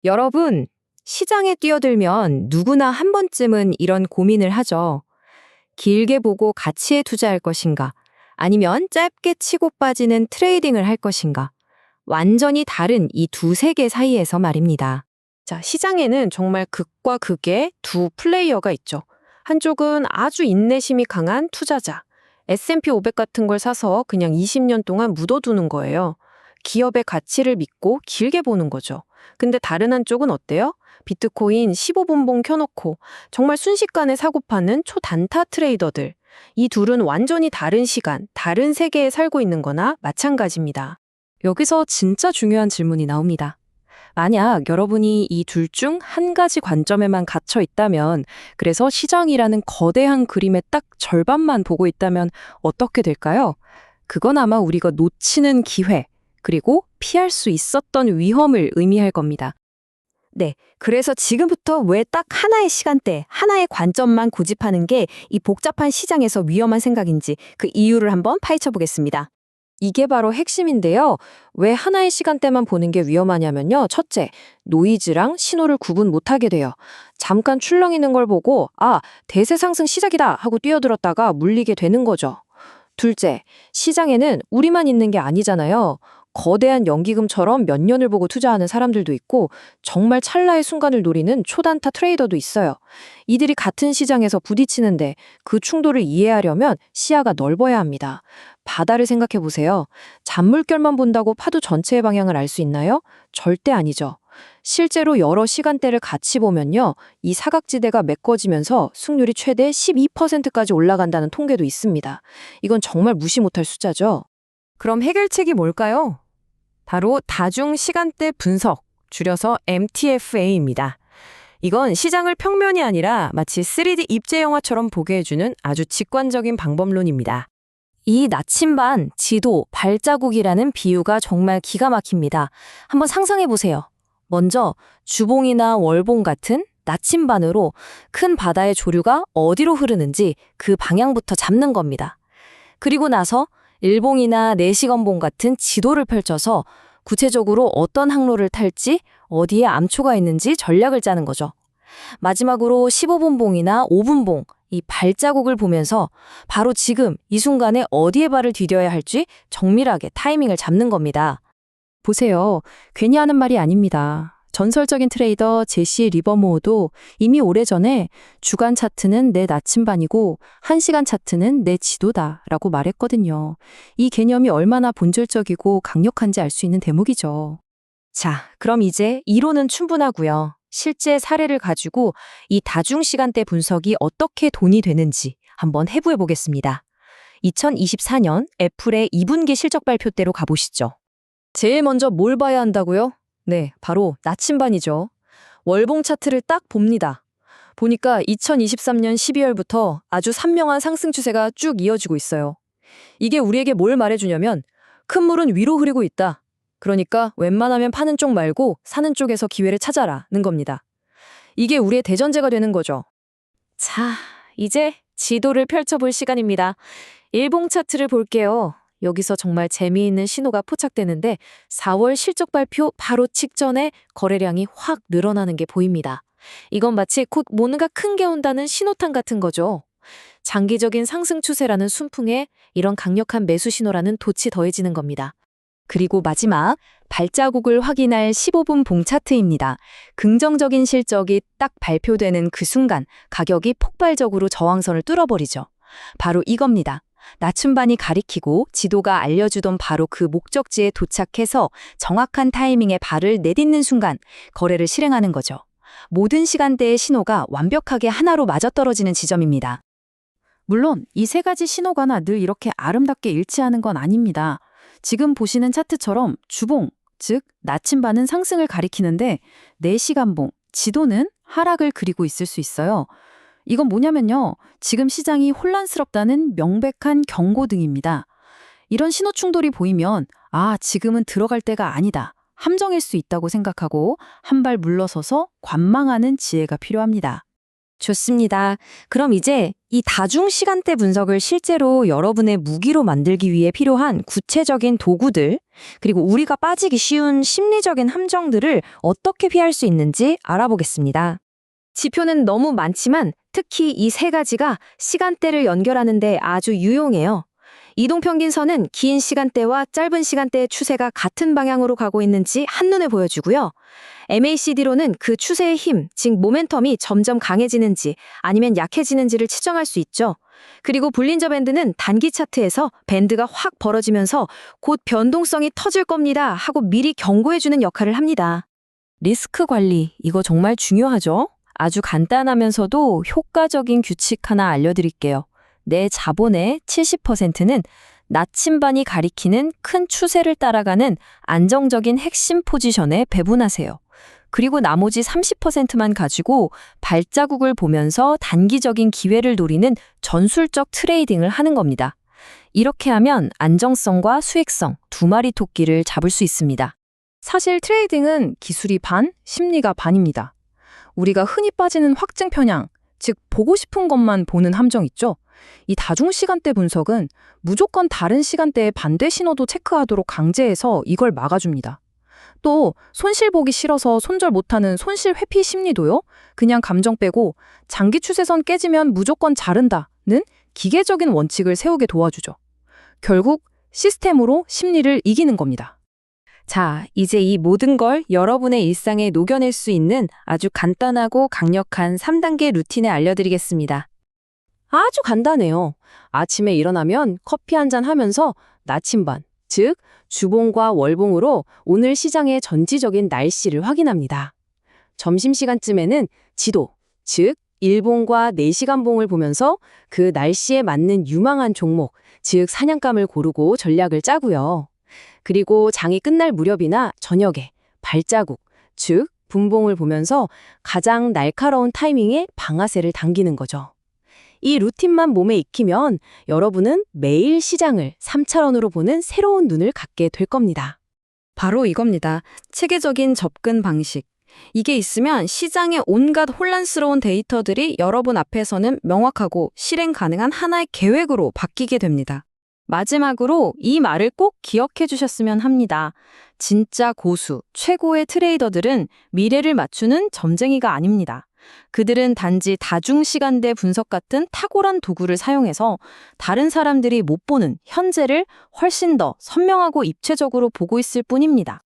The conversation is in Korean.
여러분, 시장에 뛰어들면 누구나 한 번쯤은 이런 고민을 하죠. 길게 보고 가치에 투자할 것인가? 아니면 짧게 치고 빠지는 트레이딩을 할 것인가? 완전히 다른 이 두 세계 사이에서 말입니다. 자, 시장에는 정말 극과 극의 두 플레이어가 있죠. 한쪽은 아주 인내심이 강한 투자자. S&P 500 같은 걸 사서 그냥 20년 동안 묻어두는 거예요. 기업의 가치를 믿고 길게 보는 거죠. 근데 다른 한쪽은 어때요? 비트코인 15분봉 켜놓고 정말 순식간에 사고 파는 초단타 트레이더들. 이 둘은 완전히 다른 시간, 다른 세계에 살고 있는 거나 마찬가지입니다. 여기서 진짜 중요한 질문이 나옵니다. 만약 여러분이 이 둘 중 한 가지 관점에만 갇혀 있다면, 그래서 시장이라는 거대한 그림의 딱 절반만 보고 있다면 어떻게 될까요? 그건 아마 우리가 놓치는 기회, 그리고 피할 수 있었던 위험을 의미할 겁니다. 네, 그래서 지금부터 왜 딱 하나의 시간대, 하나의 관점만 고집하는 게 이 복잡한 시장에서 위험한 생각인지 그 이유를 한번 파헤쳐 보겠습니다. 이게 바로 핵심인데요. 왜 하나의 시간대만 보는 게 위험하냐면요. 첫째, 노이즈랑 신호를 구분 못하게 돼요. 잠깐 출렁이는 걸 보고 대세 상승 시작이다 하고 뛰어들었다가 물리게 되는 거죠. 둘째, 시장에는 우리만 있는 게 아니잖아요. 거대한 연기금처럼 몇 년을 보고 투자하는 사람들도 있고 정말 찰나의 순간을 노리는 초단타 트레이더도 있어요. 이들이 같은 시장에서 부딪히는데 그 충돌을 이해하려면 시야가 넓어야 합니다. 바다를 생각해 보세요. 잔물결만 본다고 파도 전체의 방향을 알 수 있나요? 절대 아니죠. 실제로 여러 시간대를 같이 보면요. 이 사각지대가 메꿔지면서 승률이 최대 12%까지 올라간다는 통계도 있습니다. 이건 정말 무시 못할 숫자죠. 그럼 해결책이 뭘까요? 바로 다중 시간대 분석, 줄여서 MTFA입니다. 이건 시장을 평면이 아니라 마치 3D 입체 영화처럼 보게 해주는 아주 직관적인 방법론입니다. 이 나침반, 지도, 발자국이라는 비유가 정말 기가 막힙니다. 한번 상상해 보세요. 먼저 주봉이나 월봉 같은 나침반으로 큰 바다의 조류가 어디로 흐르는지 그 방향부터 잡는 겁니다. 그리고 나서 일봉이나 내시건봉 같은 지도를 펼쳐서 구체적으로 어떤 항로를 탈지, 어디에 암초가 있는지 전략을 짜는 거죠. 마지막으로 15분봉이나 5분봉, 이 발자국을 보면서 바로 지금 이 순간에 어디에 발을 디뎌야 할지 정밀하게 타이밍을 잡는 겁니다. 보세요. 괜히 하는 말이 아닙니다. 전설적인 트레이더 제시 리버모어도 이미 오래전에 주간 차트는 내 나침반이고 1시간 차트는 내 지도다 라고 말했거든요. 이 개념이 얼마나 본질적이고 강력한지 알 수 있는 대목이죠. 자, 그럼 이제 이론은 충분하고요. 실제 사례를 가지고 이 다중시간대 분석이 어떻게 돈이 되는지 한번 해부해 보겠습니다. 2024년 애플의 2분기 실적 발표 때로 가보시죠. 제일 먼저 뭘 봐야 한다고요? 네, 바로 나침반이죠. 월봉 차트를 딱 봅니다. 보니까 2023년 12월부터 아주 선명한 상승 추세가 쭉 이어지고 있어요. 이게 우리에게 뭘 말해주냐면 큰 물은 위로 흐르고 있다. 그러니까 웬만하면 파는 쪽 말고 사는 쪽에서 기회를 찾아라는 겁니다. 이게 우리의 대전제가 되는 거죠. 자, 이제 지도를 펼쳐볼 시간입니다. 일봉 차트를 볼게요. 여기서 정말 재미있는 신호가 포착되는데 4월 실적 발표 바로 직전에 거래량이 확 늘어나는 게 보입니다. 이건 마치 곧 뭔가 큰 게 온다는 신호탄 같은 거죠. 장기적인 상승 추세라는 순풍에 이런 강력한 매수 신호라는 돛이 더해지는 겁니다. 그리고 마지막 발자국을 확인할 15분 봉 차트입니다. 긍정적인 실적이 딱 발표되는 그 순간 가격이 폭발적으로 저항선을 뚫어버리죠. 바로 이겁니다. 나침반이 가리키고 지도가 알려주던 바로 그 목적지에 도착해서 정확한 타이밍에 발을 내딛는 순간 거래를 실행하는 거죠. 모든 시간대의 신호가 완벽하게 하나로 맞아떨어지는 지점입니다. 물론 이 세 가지 신호가 늘 이렇게 아름답게 일치하는 건 아닙니다. 지금 보시는 차트처럼 주봉, 즉 나침반은 상승을 가리키는데 내시간봉, 지도는 하락을 그리고 있을 수 있어요. 이건 뭐냐면요. 지금 시장이 혼란스럽다는 명백한 경고등입니다. 이런 신호 충돌이 보이면 지금은 들어갈 때가 아니다. 함정일 수 있다고 생각하고 한 발 물러서서 관망하는 지혜가 필요합니다. 좋습니다. 그럼 이제 이 다중 시간대 분석을 실제로 여러분의 무기로 만들기 위해 필요한 구체적인 도구들, 그리고 우리가 빠지기 쉬운 심리적인 함정들을 어떻게 피할 수 있는지 알아보겠습니다. 지표는 너무 많지만 특히 이 세 가지가 시간대를 연결하는 데 아주 유용해요. 이동평균선은 긴 시간대와 짧은 시간대의 추세가 같은 방향으로 가고 있는지 한눈에 보여주고요. MACD로는 그 추세의 힘, 즉 모멘텀이 점점 강해지는지 아니면 약해지는지를 측정할 수 있죠. 그리고 볼린저 밴드는 단기 차트에서 밴드가 확 벌어지면서 곧 변동성이 터질 겁니다 하고 미리 경고해주는 역할을 합니다. 리스크 관리, 이거 정말 중요하죠? 아주 간단하면서도 효과적인 규칙 하나 알려드릴게요. 내 자본의 70%는 나침반이 가리키는 큰 추세를 따라가는 안정적인 핵심 포지션에 배분하세요. 그리고 나머지 30%만 가지고 발자국을 보면서 단기적인 기회를 노리는 전술적 트레이딩을 하는 겁니다. 이렇게 하면 안정성과 수익성 두 마리 토끼를 잡을 수 있습니다. 사실 트레이딩은 기술이 반, 심리가 반입니다. 우리가 흔히 빠지는 확증 편향, 즉 보고 싶은 것만 보는 함정 있죠? 이 다중 시간대 분석은 무조건 다른 시간대의 반대 신호도 체크하도록 강제해서 이걸 막아줍니다. 또 손실 보기 싫어서 손절 못하는 손실 회피 심리도요. 그냥 감정 빼고 장기 추세선 깨지면 무조건 자른다는 기계적인 원칙을 세우게 도와주죠. 결국 시스템으로 심리를 이기는 겁니다. 자, 이제 이 모든 걸 여러분의 일상에 녹여낼 수 있는 아주 간단하고 강력한 3단계 루틴을 알려드리겠습니다. 아주 간단해요. 아침에 일어나면 커피 한 잔 하면서 나침반, 즉 주봉과 월봉으로 오늘 시장의 전지적인 날씨를 확인합니다. 점심시간쯤에는 지도, 즉 일봉과 4시간 봉을 보면서 그 날씨에 맞는 유망한 종목, 즉 사냥감을 고르고 전략을 짜고요. 그리고 장이 끝날 무렵이나 저녁에 발자국, 즉 분봉을 보면서 가장 날카로운 타이밍에 방아쇠를 당기는 거죠. 이 루틴만 몸에 익히면 여러분은 매일 시장을 3차원으로 보는 새로운 눈을 갖게 될 겁니다. 바로 이겁니다. 체계적인 접근 방식. 이게 있으면 시장의 온갖 혼란스러운 데이터들이 여러분 앞에서는 명확하고 실행 가능한 하나의 계획으로 바뀌게 됩니다. 마지막으로 이 말을 꼭 기억해 주셨으면 합니다. 진짜 고수, 최고의 트레이더들은 미래를 맞추는 점쟁이가 아닙니다. 그들은 단지 다중시간대 분석 같은 탁월한 도구를 사용해서 다른 사람들이 못 보는 현재를 훨씬 더 선명하고 입체적으로 보고 있을 뿐입니다.